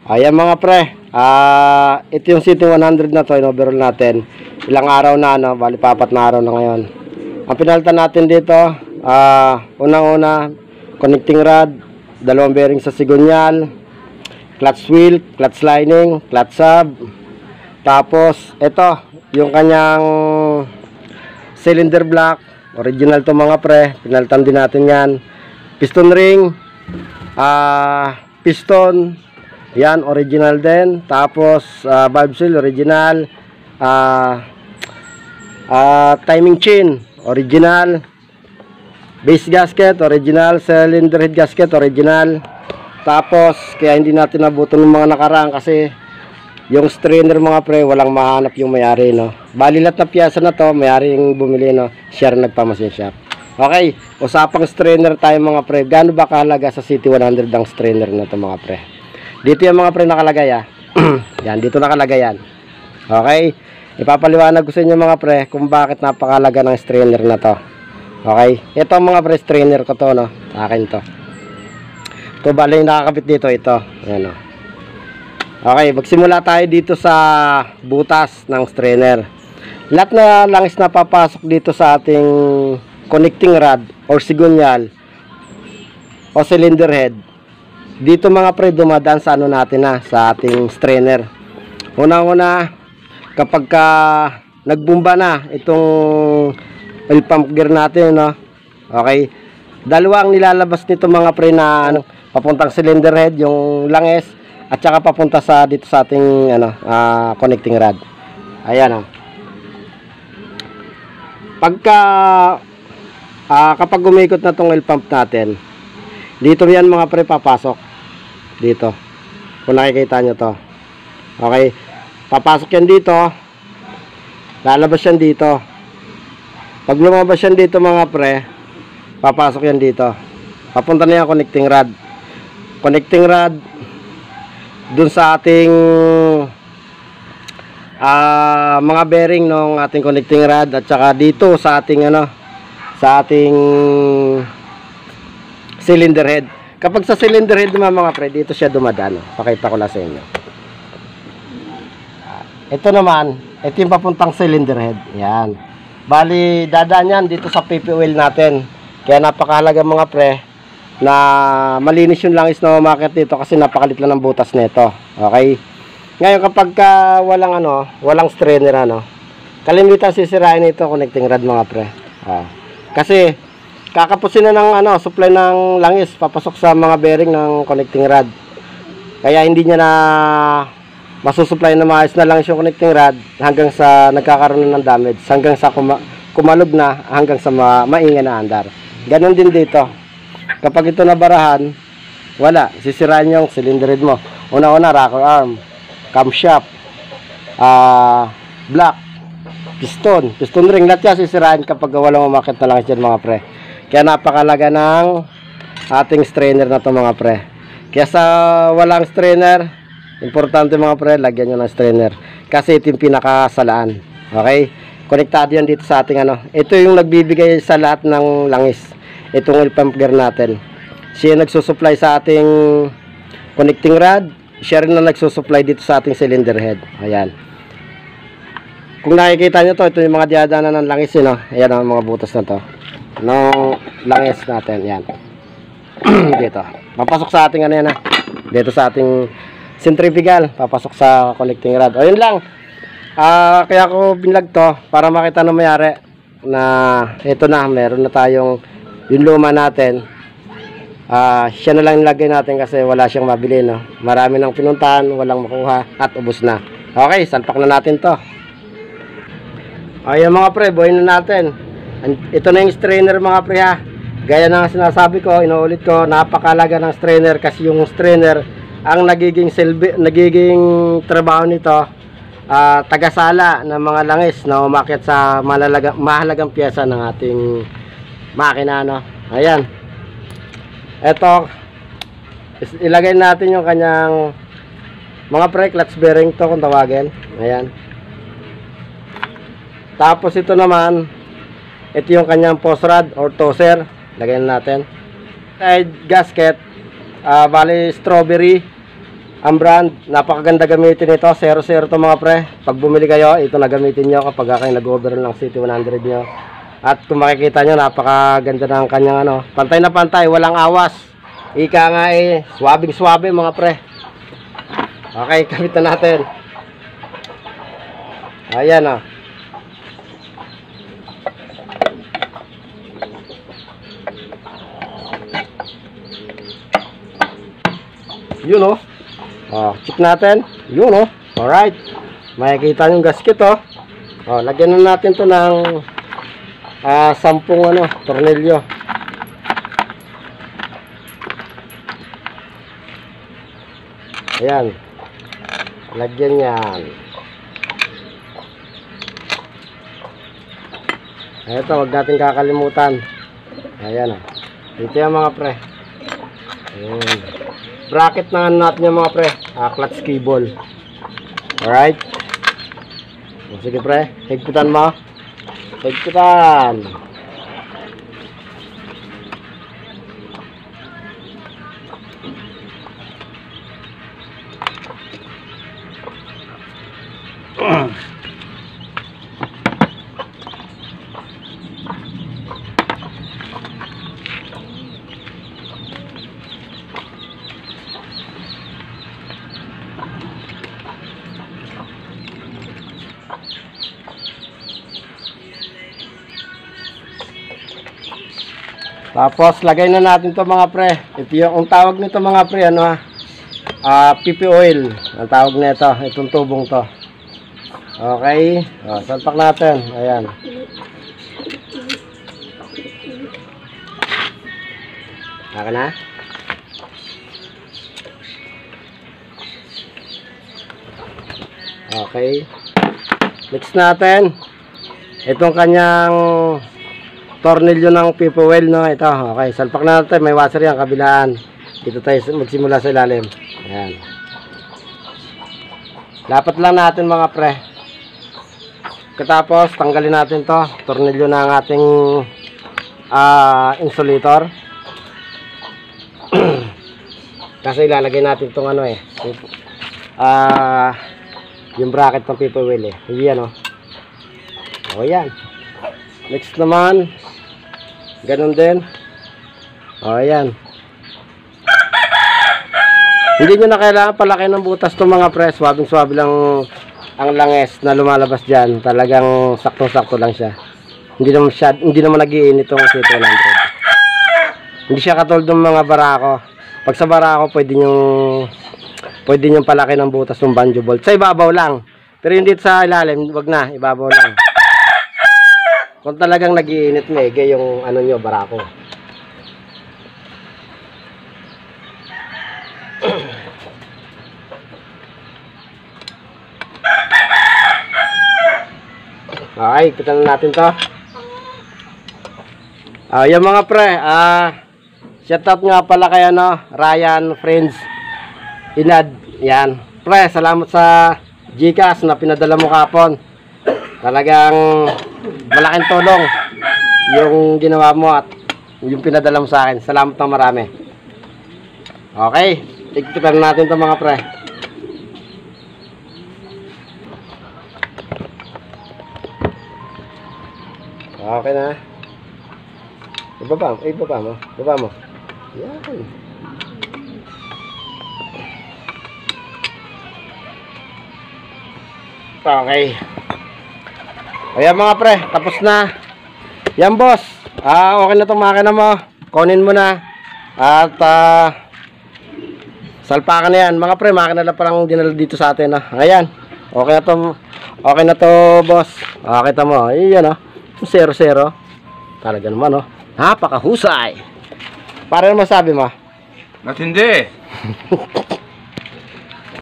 Ayan mga pre, ito yung CT100 na to, in-overall natin. Ilang araw na, no? Bali, 4 na araw na ngayon. Ang pinalitan natin dito, unang-una, connecting rod, 2 bearing sa sigunyal, clutch wheel, clutch lining, clutch sub. Tapos, ito, yung kanyang cylinder block, original to mga pre, pinalitan din natin yan. Piston ring, piston, yan, original din. Tapos, valve seal, original. Timing chain, original. Base gasket, original. Cylinder head gasket, original. Tapos, kaya hindi natin nabuto ng mga nakaraan kasi yung strainer mga pre, walang mahanap yung mayari, no? Bali lahat na piyasa na to, mayari yung bumili, no? Share nagpamasin shop. Okay, usapang strainer tayo mga pre. Gaano ba kahalaga sa CT100 ang strainer na to mga pre? Dito yung mga pre nakalagay yan, dito nakalagay yan. Okay, ipapaliwanag ko sa inyo mga pre kung bakit napakalaga ng strainer na to. Okay, ito mga pre, strainer ko to, no? Akin to. Ito bali yung nakakabit dito, ito. Ayan, no? Okay, magsimula tayo dito sa butas ng strainer. Lahat na langis na papasok dito sa ating connecting rod or sigunyal o cylinder head, dito mga pre dumadaan sa ano natin sa ating strainer. Una-una, kapag nagbumba na itong oil pump gear natin, no? Okay, dalawa ang nilalabas nito mga pre na papuntang cylinder head, yung langis, at saka papunta sa dito sa ating connecting rod. Ayan, kapag umikot na tong oil pump natin, dito yan mga pre papasok dito, kung nakikita nyo to. Okay, papasok yan dito, lalabas yan dito. Pag lumabas yan dito mga pre, papasok yan dito, papunta na yan connecting rod. Connecting rod dun sa ating mga bearing ng ating connecting rod, at saka dito sa ating sa ating cylinder head. Kapag sa cylinder head naman mga pre, dito siya dumadaan. Pakita ko lang sa inyo. Ito naman, ito yung papuntang cylinder head. Yan. Bali, dadaan yan dito sa PP oil natin. Kaya napakahalaga mga pre na malinis yung langis na umakit dito kasi napakalit lang ng butas nito. Okay? Ngayon kapag walang strainer, kalimitan sisirain ito connecting rod mga pre. Kasi kakapusin na ng supply ng langis papasok sa mga bearing ng connecting rod. Kaya hindi niya na masusupply na maayos na langis yung connecting rod hanggang sa nagkakaroon ng damage, hanggang sa kumalog na, hanggang sa maingay na andar. Ganon din dito. Kapag ito nabarahan, wala, sisirain yung cylinder head mo. Una-una, rocker arm, camshaft, block, piston ring, lahat yan sisirain kapag walang umakit na langis dyan mga pre. Kaya napakalaga ng ating strainer na to mga pre. Kaya sa walang strainer, importante mga pre, lagyan nyo ng strainer. Kasi ito yung pinakasalaan. Okay? Konektado yan dito sa ating ito yung nagbibigay sa lahat ng langis. Itong oil pump gear natin. Siya nagsusupply sa ating connecting rod. Siya rin na nagsusupply dito sa ating cylinder head. Ayan. Kung nakikita nyo to, ito yung mga diadaanan ng langis, ayan ang mga butas na to ng langis natin, yan. Dito papasok sa ating dito sa ating centrifugal, papasok sa connecting rod. O yun lang, kaya ko binlag to para makita na mayari na ito na, meron na tayong yung luma natin. Siya na lang nilagay natin kasi wala siyang mabili, marami nang pinuntahan, walang makuha at ubos na. Okay, salpak na natin to. Ayan mga pre, buhayin na natin. Ito na yung strainer mga pre ha. Gaya na sinasabi ko, inuulit ko, napakalaga ng strainer kasi yung strainer ang nagiging trabaho nito, tagasala ng mga langis na umakyat sa mahalagang piyesa ng ating makina, Ayan. Ito, ilagay natin yung kanyang mga pre, clutch bearing to kung tawagin. Ayan. Tapos ito naman, ito yung kanyang post rod or toser. Lagyan natin. Side gasket, bali strawberry, Ang brand, napakaganda gamitin ito. 00 to mga pre. Pag bumili kayo, ito na gamitin nyo kapag kayo nag-overall ng City 100 nyo. At kung makikita nyo, napakaganda ng kanyang ano. Pantay na pantay, walang awas. Ika nga swabing-swabe mga pre. Okay, kabit na natin. Ayan o. Yun o. Check natin. Yun o. Alright. Makikita yung gasket o. Lagyan na natin to ng 10 tornilyo. Ayan. Lagyan yan. Ito, wag natin kakalimutan. Ayan o. Dito yung mga pre. Ayan. Bracket na natin yung mga pre. Clutch cable. Alright. Sige pre. Higpitan mo. Higpitan. Tapos lagay na natin to mga pre. Ito yung ang tawag nito mga pre, ano ha? PP oil. Ang tawag nito, itong tubong to. Okay. Salpak natin. Ayan. Haka na. Okay. Mix natin. Itong kanyang tornilyo ng PP oil, no? Ito, okay, salpak na natin. May washer yan, kabilaan. Dito tayo magsimula sa ilalim. Ayan. Lapat lang natin mga pre. Katapos, tanggalin natin to tornilyo ng ating insulator. Kasi ilalagay natin itong ano yung bracket ng PP oil Yan o. O yan. Next naman. Ganun din. Ayan. Hindi nyo na kailangan palaki ng butas itong mga pre. Swabing-swabe lang ang langes na lumalabas dyan. Talagang sakto-sakto lang siya. Hindi naman nag-iinit itong City 100. Hindi siya katulad ng mga barako. Pag sa barako, pwede nyo palaki ng butas ng banjo bolt. Sa ibabaw lang. Pero hindi sa ilalim, wag na. Ibabaw lang. Kung talagang nag-iinit mega yung ano nyo, barako. Okay, kita na natin to. Yung mga pre, shoutout nga pala kay Ryan Friends Inad. Yan. Pre, salamat sa GCash na pinadala mo kapon. Talagang malaking tulong yung ginawa mo at yung pinadala mo sa akin. Salamat ng marami. Okay, tigtipan natin ito mga pre. Okay na. Ibaba mo. Yan. Okay. Ayan mga pre, tapos na. Yan boss. Okay na itong makina mo. Kunin mo na. At salpakan na yan. Mga pre, makina na parang dinala dito sa atin. Ayan. Okay na to boss. Kita mo. Ayan 0-0. Talaga naman napakahusay. Para naman sabi mo. Matindi.